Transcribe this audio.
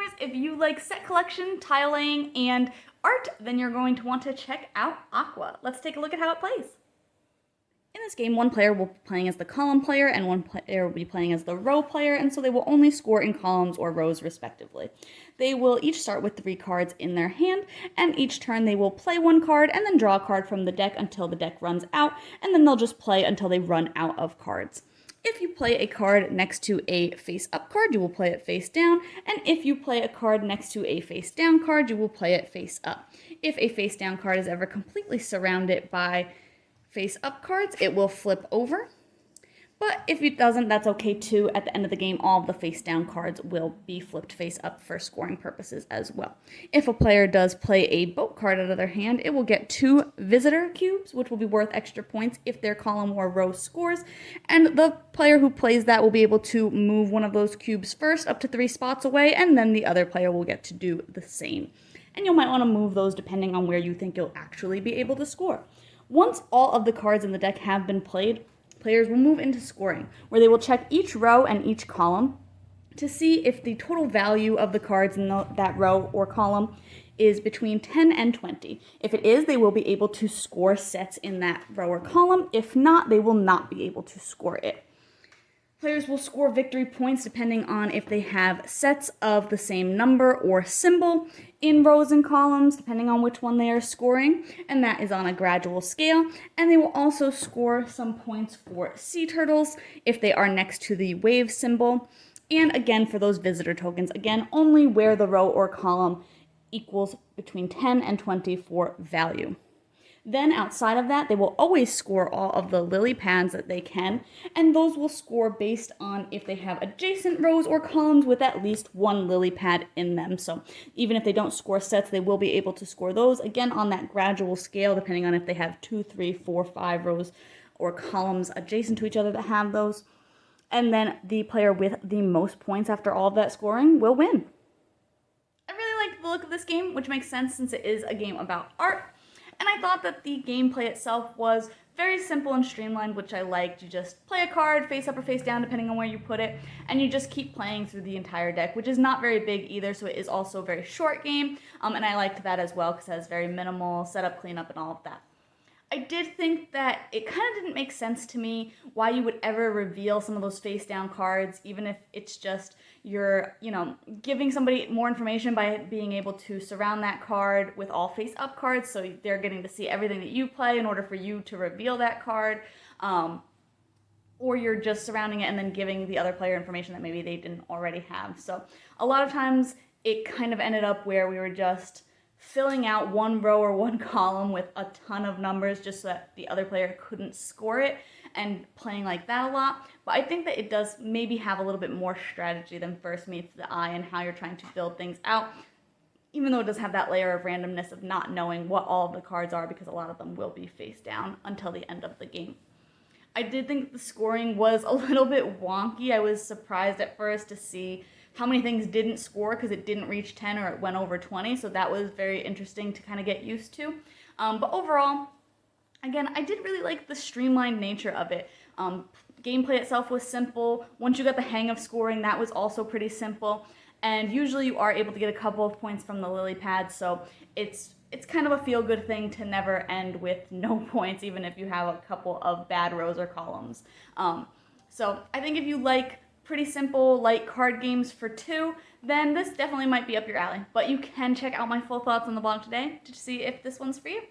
gamers, if you like set collection, tile laying, and art, then you're going to want to check out AQUA. Let's take a look at how it plays. In this game, one player will be playing as the column player and one player will be playing as the row player, and so they will only score in columns or rows respectively. They will each start with 3 cards in their hand, and each turn they will play 1 card and then draw a card from the deck until the deck runs out, and then they'll just play until they run out of cards. If you play a card next to a face-up card, you will play it face down, and if you play a card next to a face-down card, you will play it face up. If a face-down card is ever completely surrounded by face-up cards, it will flip over. But if it doesn't, that's okay too. At the end of the game, all of the face-down cards will be flipped face-up for scoring purposes as well. If a player does play a boat card out of their hand, it will get 2 visitor cubes, which will be worth extra points if their column or row scores. And the player who plays that will be able to move one of those cubes first up to 3 spots away, and then the other player will get to do the same. And you might want to move those depending on where you think you'll actually be able to score. Once all of the cards in the deck have been played, players will move into scoring, where they will check each row and each column to see if the total value of the cards in that row or column is between 10 and 20. If it is, they will be able to score sets in that row or column. If not, they will not be able to score it. Players will score victory points depending on if they have sets of the same number or symbol in rows and columns, depending on which one they are scoring, and that is on a gradual scale. And they will also score some points for sea turtles if they are next to the wave symbol. And again, for those visitor tokens, again, only where the row or column equals between 10 and 20 for value. Then outside of that, they will always score all of the lily pads that they can, and those will score based on if they have adjacent rows or columns with at least 1 lily pad in them. So even if they don't score sets, they will be able to score those, again, on that gradual scale, depending on if they have 2, 3, 4, 5 rows or columns adjacent to each other that have those. And then the player with the most points after all of that scoring will win. I really like the look of this game, which makes sense since it is a game about art. And I thought that the gameplay itself was very simple and streamlined, which I liked. You just play a card face up or face down, depending on where you put it, and you just keep playing through the entire deck, which is not very big either, so it is also a very short game, and I liked that as well because it has very minimal setup, cleanup, and all of that. I did think that it kind of didn't make sense to me why you would ever reveal some of those face down cards, even if it's just you're, giving somebody more information by being able to surround that card with all face up cards, so they're getting to see everything that you play in order for you to reveal that card, or you're just surrounding it and then giving the other player information that maybe they didn't already have. So a lot of times it kind of ended up where we were just filling out 1 row or 1 column with a ton of numbers just so that the other player couldn't score it, and playing like that a lot. But I think that it does maybe have a little bit more strategy than first meets the eye and how you're trying to build things out, even though it does have that layer of randomness of not knowing what all of the cards are, because a lot of them will be face down until the end of the game. I did think the scoring was a little bit wonky. I was surprised at first to see how many things didn't score because it didn't reach 10 or it went over 20, so that was very interesting to kind of get used to. But overall, again, I did really like the streamlined nature of it. Gameplay itself was simple. Once you got the hang of scoring, that was also pretty simple. And usually you are able to get a couple of points from the lily pads, so it's kind of a feel-good thing to never end with no points, even if you have a couple of bad rows or columns. So I think if you like pretty simple, light card games for 2, then this definitely might be up your alley. But you can check out my full thoughts on the blog today to see if this one's for you.